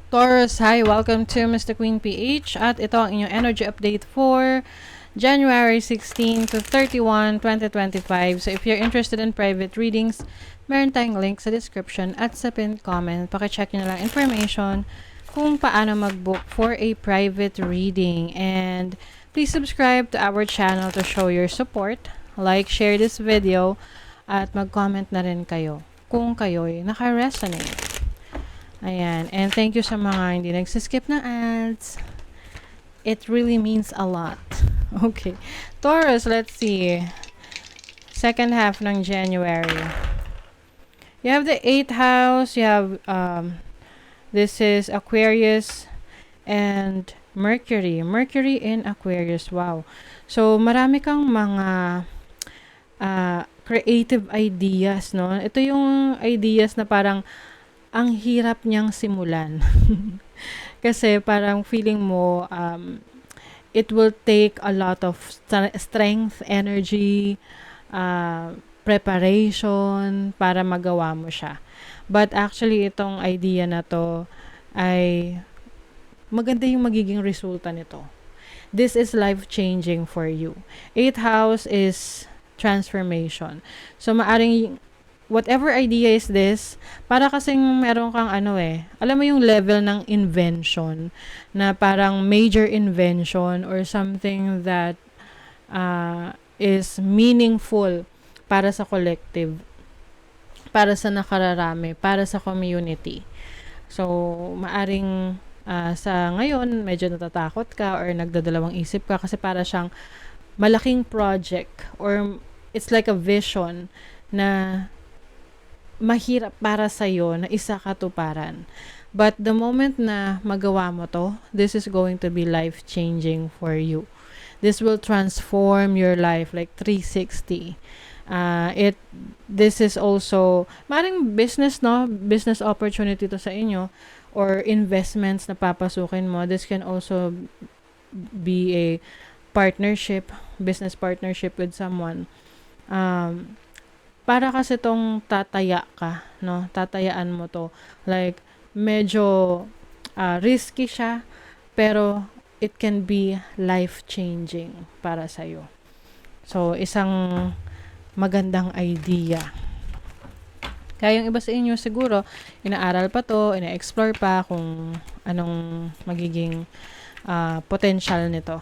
Taurus, hi! Welcome to Mr. Queen PH at ito ang inyong energy update for January 16 to 31, 2025. So if you're interested in private readings, meron tayong link sa description at sa pinned comment. Pakicheck nyo lang information kung paano mag-book for a private reading. And please subscribe to our channel to show your support. Like, share this video at mag-comment na rin kayo kung kayo'y naka-resonate. Ayan. And thank you sa mga hindi nagsiskip ng ads. It really means a lot. Okay. Taurus, let's see. Second half ng January. You have the 8th house. You have, this is Aquarius and Mercury. Mercury in Aquarius. Wow. So, marami kang mga creative ideas, no? Ito yung ideas na parang ang hirap niyang simulan. Kasi parang feeling mo, it will take a lot of strength, energy, preparation para magawa mo siya. But actually, itong idea na to ay maganda yung magiging resulta nito. This is life-changing for you. 8th house is transformation. So, maaring whatever idea is this, para kasing meron kang alam mo yung level ng invention, na parang major invention or something that is meaningful para sa collective, para sa nakararami, para sa community. So, maaring sa ngayon, medyo natatakot ka or nagdadalawang isip ka kasi para siyang malaking project or it's like a vision na mahirap para sa'yo na isa katuparan. But the moment na magawa mo to, this is going to be life-changing for you. This will transform your life like 360. This is also, maring business, no? Business opportunity to sa inyo or investments na papasukin mo. This can also be a partnership, business partnership with someone. Para kasi tong tataya ka, no? Tatayaan mo to. Like, medyo risky siya, pero it can be life-changing para sa'yo. So, isang magandang idea. Kaya yung iba sa inyo siguro, inaaral pa to, ina-explore pa kung anong magiging potential nito.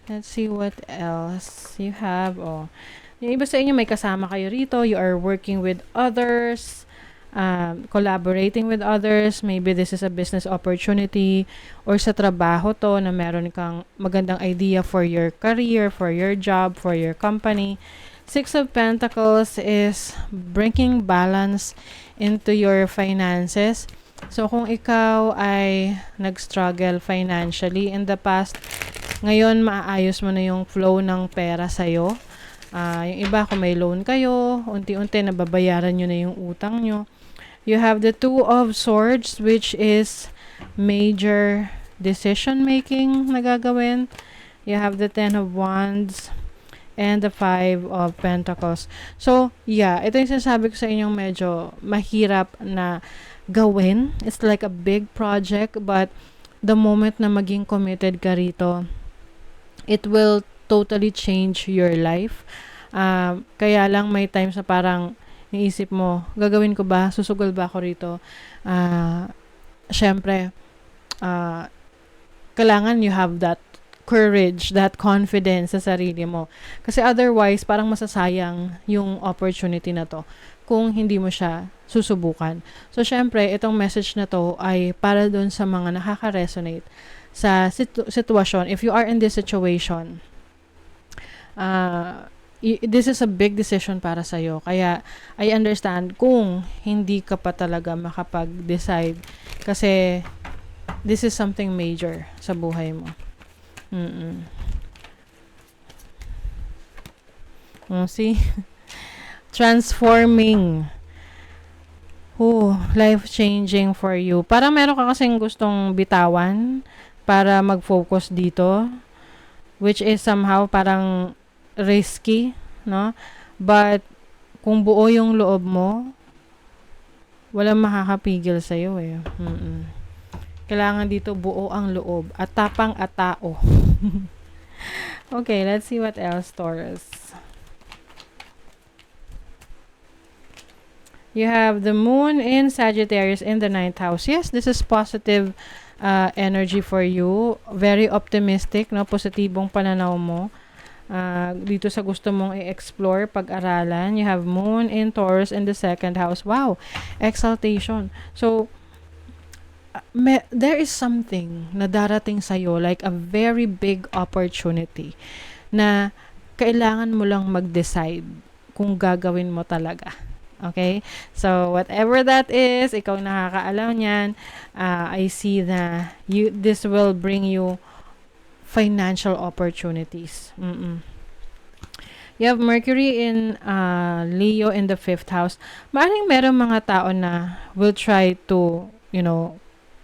Let's see what else you have. Yung iba sa inyo, may kasama kayo rito. You are working with others, collaborating with others. Maybe this is a business opportunity or sa trabaho to na meron kang magandang idea for your career, for your job, for your company. 6 of Pentacles is bringing balance into your finances. So, kung ikaw ay nag-struggle financially in the past, ngayon maaayos mo na yung flow ng pera sa'yo. Yung iba, kung may loan kayo, unti-unti nababayaran nyo na yung utang nyo. You have the 2 of Swords, which is major decision making na gagawin. You have the 10 of Wands and the 5 of Pentacles. So, yeah, ito yung sinasabi ko sa inyong medyo mahirap na gawin. It's like a big project, but the moment na maging committed ka rito, it will totally change your life. Kaya lang may times na parang niisip mo, gagawin ko ba? Susugal ba ako rito? Syempre, kailangan you have that courage, that confidence sa sarili mo. Kasi otherwise, parang masasayang yung opportunity na to kung hindi mo siya susubukan. So, syempre, itong message na to ay para dun sa mga nakaka-resonate sa sitwasyon. If you are in this situation, this is a big decision para sa'yo. Kaya, I understand kung hindi ka pa talaga makapag-decide. Kasi, this is something major sa buhay mo. See? Transforming. Life-changing for you. Parang meron ka kasing gustong bitawan para mag-focus dito, which is somehow parang risky, no? But kung buo yung loob mo, walang makakapigil sa'yo eh. Kailangan dito buo ang loob at tapang at tao. Okay, let's see what else, Taurus. You have the moon in Sagittarius in the 9th house. Yes, this is positive energy for you. Very optimistic, no? Positibong pananaw mo. Dito sa gusto mong i-explore, pag-aralan. You have moon in Taurus in the 2nd house. Wow, exaltation. So, there is something na darating sa'yo, like a very big opportunity na kailangan mo lang mag-decide kung gagawin mo talaga. Okay? So, whatever that is, ikaw nakakaalam niyan, I see na this will bring you financial opportunities. You have Mercury in Leo in the 5th house. Maaring merong mga tao na will try to,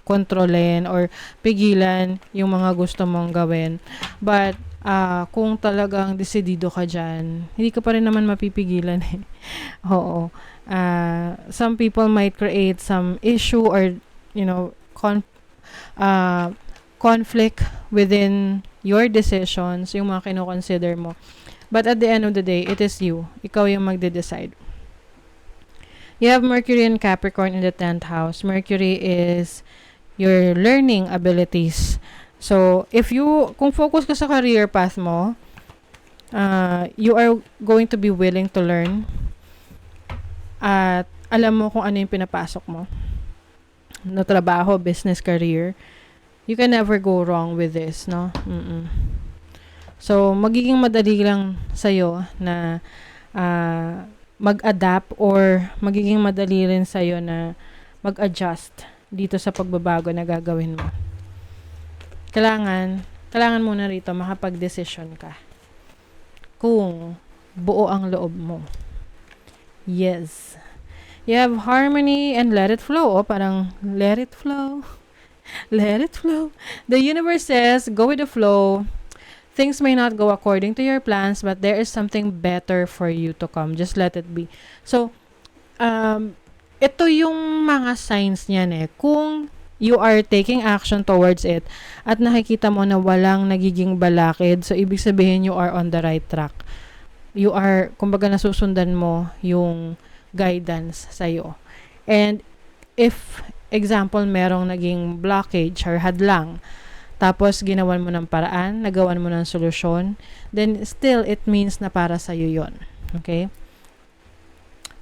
kontrolin or pigilan yung mga gusto mong gawin. But, kung talagang desidido ka dyan, hindi ka pa rin naman mapipigilan eh. Oo. Some people might create some issue or, conflict within your decisions, yung mga kino-consider mo. But at the end of the day, it is you. Ikaw yung magde-decide. You have Mercury in Capricorn in the 10th house. Mercury is your learning abilities. So, kung focus ka sa career path mo, you are going to be willing to learn at alam mo kung ano yung pinapasok mo na trabaho, business, career. You can never go wrong with this, no? So, magiging madali lang sa'yo na mag-adapt or magiging madali rin sa'yo na mag-adjust dito sa pagbabago na gagawin mo. Kailangan muna rito makapag-desisyon ka kung buo ang loob mo. Yes. You have harmony and let it flow. Parang let it flow. Let it flow. The universe says, go with the flow. Things may not go according to your plans, but there is something better for you to come. Just let it be. So, ito yung mga signs niyan eh. Kung you are taking action towards it at nakikita mo na walang nagiging balakid, so ibig sabihin you are on the right track. You are, kumbaga nasusundan mo yung guidance sa'yo. And if, example, merong naging blockage or hadlang, tapos ginawan mo ng paraan, nagawan mo ng solusyon, then still it means na para sa'yo yon. Okay?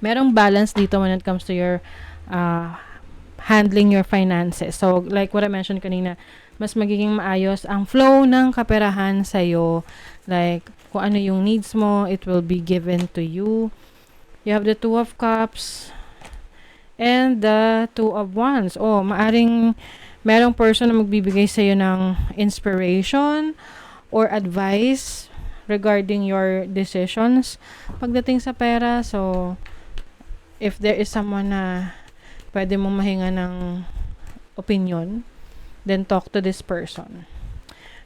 Merong balance dito when it comes to your handling your finances. So, like what I mentioned kanina, mas magiging maayos ang flow ng kaperahan sa'yo. Like, kung ano yung needs mo, it will be given to you. You have the 2 of Cups and the 2 of Wands. Oh, maaring merong person na magbibigay sa'yo ng inspiration or advice regarding your decisions pagdating sa pera. So, if there is someone na pwede mong mahinga ng opinion, then talk to this person.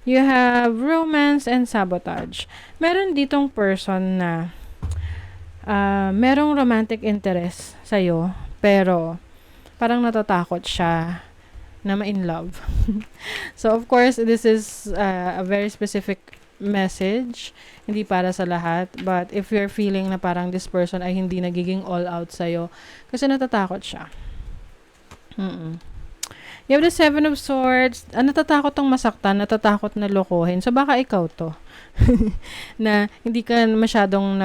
You have romance and sabotage. Meron ditong person na merong romantic interest sa'yo, pero parang natatakot siya na ma-in love. So, of course, this is a very specific message, hindi para sa lahat, but if you're feeling na parang this person ay hindi nagiging all out sa'yo, kasi natatakot siya. You have the 7 of Swords. Natatakot tong masaktan, natatakot na lokohin. So, baka ikaw to. Na hindi ka masyadong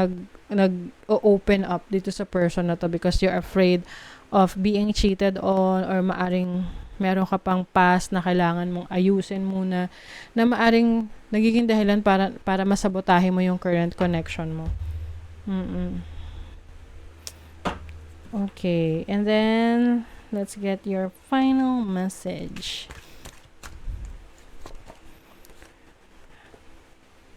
nag-open up dito sa person na to because you're afraid of being cheated on or maaring meron ka pang past na kailangan mong ayusin muna na maaring nagiging dahilan para masabotahe mo yung current connection mo. Okay. And then, let's get your final message.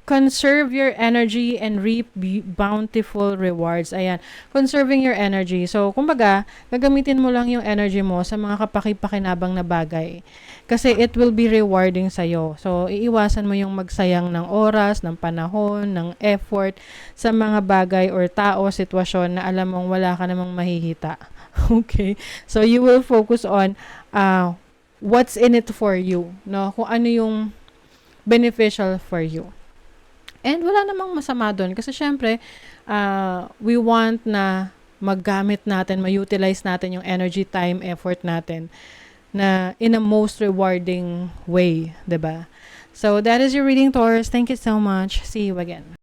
Conserve your energy and reap bountiful rewards. Ayan. Conserving your energy. So, kumbaga, gagamitin mo lang yung energy mo sa mga kapaki-pakinabang na bagay. Kasi it will be rewarding sa'yo. So, iiwasan mo yung magsayang ng oras, ng panahon, ng effort sa mga bagay or tao, sitwasyon na alam mong wala ka namang mahihita. Okay? So, you will focus on what's in it for you, no? Kung ano yung beneficial for you. And wala namang masama doon kasi syempre, we want na maggamit natin, ma-utilize natin yung energy, time, effort natin na in a most rewarding way, 'di ba? So that is your reading, Taurus. Thank you so much. See you again.